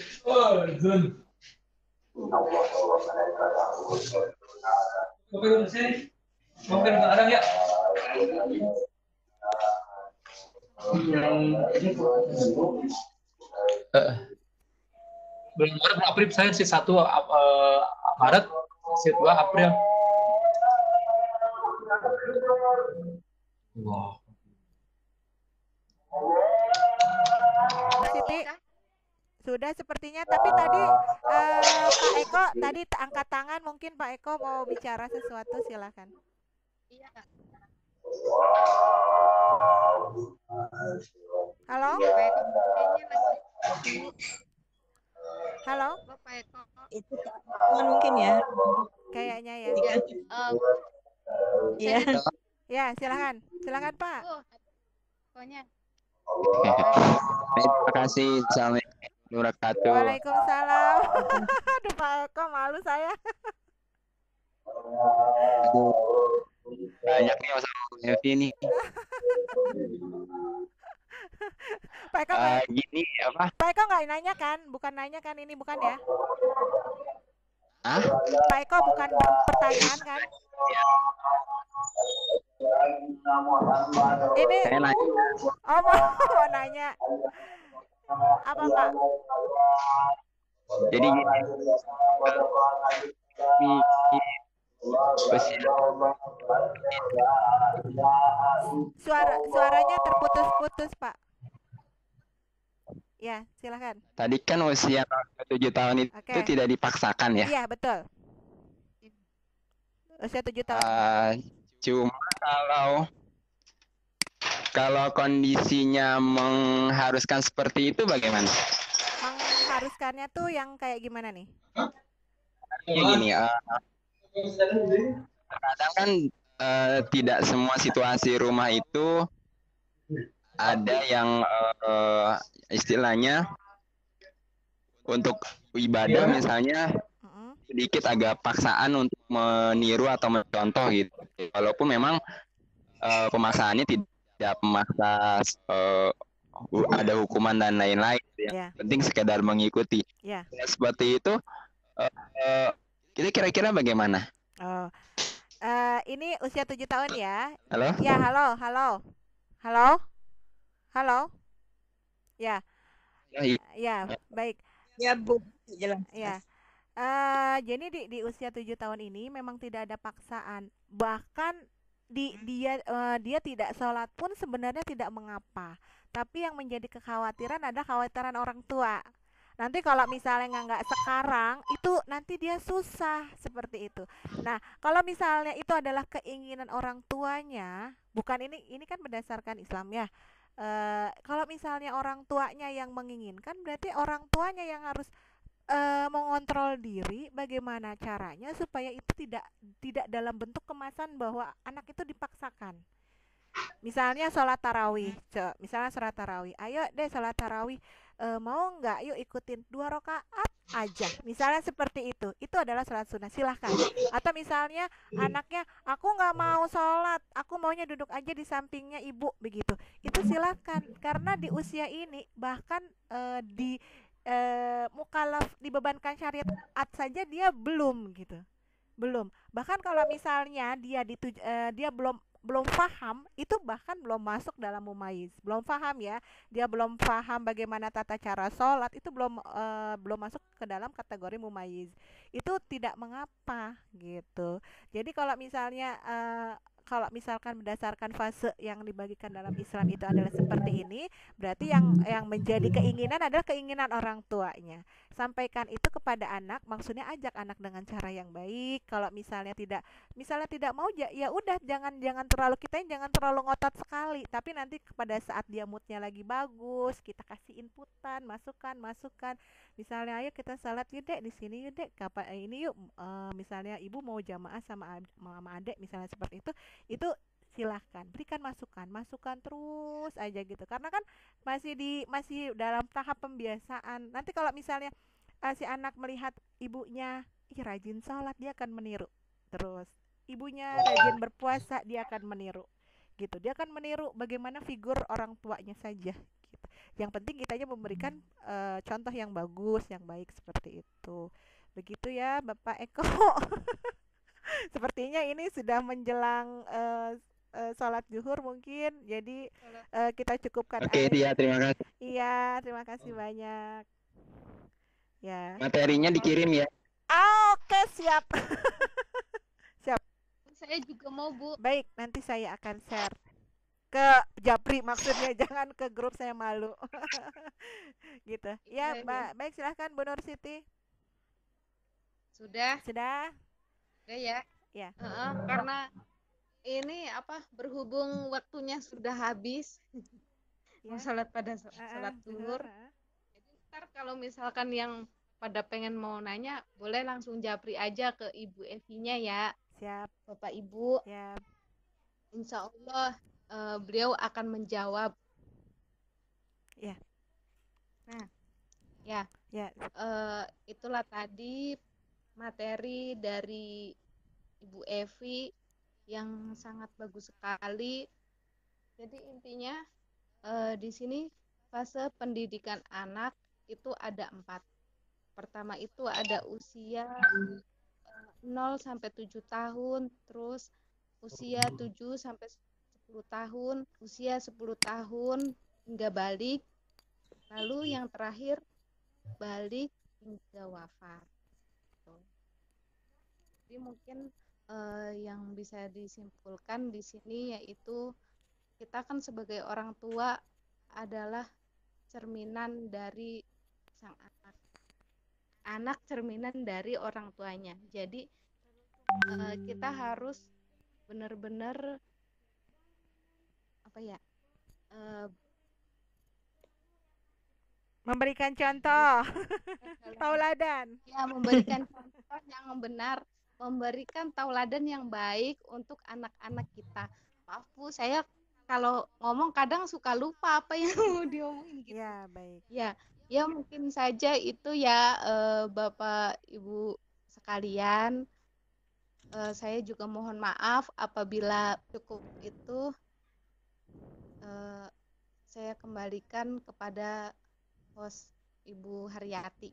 Oke, sini. Mungkin nggak ada ya? Belum ada April, saya si 1 Maret, si 2 April. Wow. Sudah sepertinya, tapi tadi Pak Eko tadi angkat tangan, mungkin Pak Eko mau bicara sesuatu, silakan. Iya. Halo? Pak Eko kayaknya lagi. Halo? Pak Eko. Itu teman mungkin ya. Kayaknya ya. Iya. Ya, silakan. Silakan, Pak. Pokoknya. Terima kasih. Assalamualaikum warahmatullahi wabarakatuh. Waalaikumsalam. Aduh, Pak Eko, malu saya. Aduh, banyak nih sama Evi nih. Pak Eko Gini apa? Pak Eko nggak nanya kan? Bukan nanya kan, ini bukan ya? Hah? Pak Eko bukan pertanyaan kan? Ini Saya nanya. oh mau nanya apa Pak? Jadi gini. Suaranya terputus-putus Pak. Ya, silakan. Tadi kan usia 7 tahun itu tidak dipaksakan ya? Iya, betul. Usia 7 tahun. Cuma kalau kondisinya mengharuskan seperti itu bagaimana? Mengharuskannya tuh yang kayak gimana nih? Ya gini, kadang kan tidak semua situasi rumah itu ada yang istilahnya untuk ibadah misalnya sedikit agak paksaan untuk meniru atau mencontoh gitu. Walaupun memang pemaksaannya tidak memaksa ada hukuman dan lain-lain. Yang penting sekedar mengikuti. Seperti itu, kita kira-kira bagaimana? Ini usia 7 tahun ya? Halo? Ya, halo. Ya. Ya, baik. Ya, Bu. Jelas. Ya. Jadi di usia 7 tahun ini memang tidak ada paksaan. Bahkan dia tidak sholat pun sebenarnya tidak mengapa. Tapi yang menjadi kekhawatiran adalah kekhawatiran orang tua. Nanti kalau misalnya nggak sekarang, itu nanti dia susah seperti itu. Nah, kalau misalnya itu adalah keinginan orang tuanya, bukan ini kan berdasarkan Islam ya. Kalau misalnya orang tuanya yang menginginkan, berarti orang tuanya yang harus mengontrol diri bagaimana caranya supaya itu tidak dalam bentuk kemasan bahwa anak itu dipaksakan. Misalnya sholat tarawih, ayo deh sholat tarawih, mau nggak yuk ikutin 2 rakaat aja, misalnya seperti itu adalah sholat sunnah, silahkan. Atau misalnya anaknya, aku nggak mau sholat, aku maunya duduk aja di sampingnya ibu, begitu, itu silahkan. Karena di usia ini bahkan mukallaf dibebankan syariat saja dia belum gitu, bahkan kalau misalnya dia belum paham, itu bahkan belum masuk dalam mumayyiz, belum paham ya, dia belum paham bagaimana tata cara sholat, itu belum masuk ke dalam kategori mumayyiz, itu tidak mengapa gitu. Jadi kalau misalkan berdasarkan fase yang dibagikan dalam Islam itu adalah seperti ini, berarti yang menjadi keinginan adalah keinginan orang tuanya. Sampaikan itu kepada anak, maksudnya ajak anak dengan cara yang baik. Kalau misalnya tidak mau, ya udah, jangan terlalu ngotot sekali. Tapi nanti pada saat dia moodnya lagi bagus, kita kasih inputan, masukan. Misalnya, ayo kita salat yuk dek di sini yuk dek, kapan ini yuk, misalnya ibu mau jamaah sama adek, misalnya seperti itu silahkan berikan masukan terus aja gitu, karena kan masih dalam tahap pembiasaan. Nanti kalau misalnya si anak melihat ibunya rajin sholat, dia akan meniru, terus ibunya rajin berpuasa, dia akan meniru gitu, dia akan meniru bagaimana figur orang tuanya saja gitu. Yang penting kitanya memberikan contoh yang bagus, yang baik, seperti itu. Begitu ya Bapak Eko. Sepertinya ini sudah menjelang sholat zuhur mungkin, jadi kita cukupkan. Oke, iya, terima kasih. Iya, terima kasih banyak. Ya. Materinya dikirim ya. Oke, siap. Siap. Saya juga mau, Bu. Baik, nanti saya akan share ke Japri, maksudnya jangan ke grup, saya malu. gitu. Iya, Ya, iya. baik silahkan Bu Nur Siti. Sudah Sudah? ya. Ya. Karena ini berhubung waktunya sudah habis, mau Ya. sholat pada sholat zuhur. Jadi ntar kalau misalkan yang pada pengen mau nanya, boleh langsung japri aja ke Ibu Evinya ya. Siap. Bapak Ibu. Siap. Insya Allah beliau akan menjawab. Ya. Nah, ya. Ya. Itulah tadi materi dari Ibu Evi yang sangat bagus sekali. Jadi intinya di sini fase pendidikan anak itu ada 4. Pertama itu ada usia 0 sampai 7 tahun, terus usia 7 sampai 10 tahun, usia 10 tahun hingga balik, lalu yang terakhir balik hingga wafat. Jadi mungkin yang bisa disimpulkan di sini yaitu kita kan sebagai orang tua adalah cerminan dari sang anak. Anak cerminan dari orang tuanya. Jadi kita harus benar-benar memberikan contoh tauladan. Ya, memberikan contoh yang benar, memberikan tauladan yang baik untuk anak-anak kita. Maaf Bu, saya kalau ngomong kadang suka lupa apa yang mau diomongin gitu. Ya, baik. Ya mungkin saja itu ya Bapak Ibu sekalian. Saya juga mohon maaf apabila cukup itu saya kembalikan kepada host Ibu Haryati.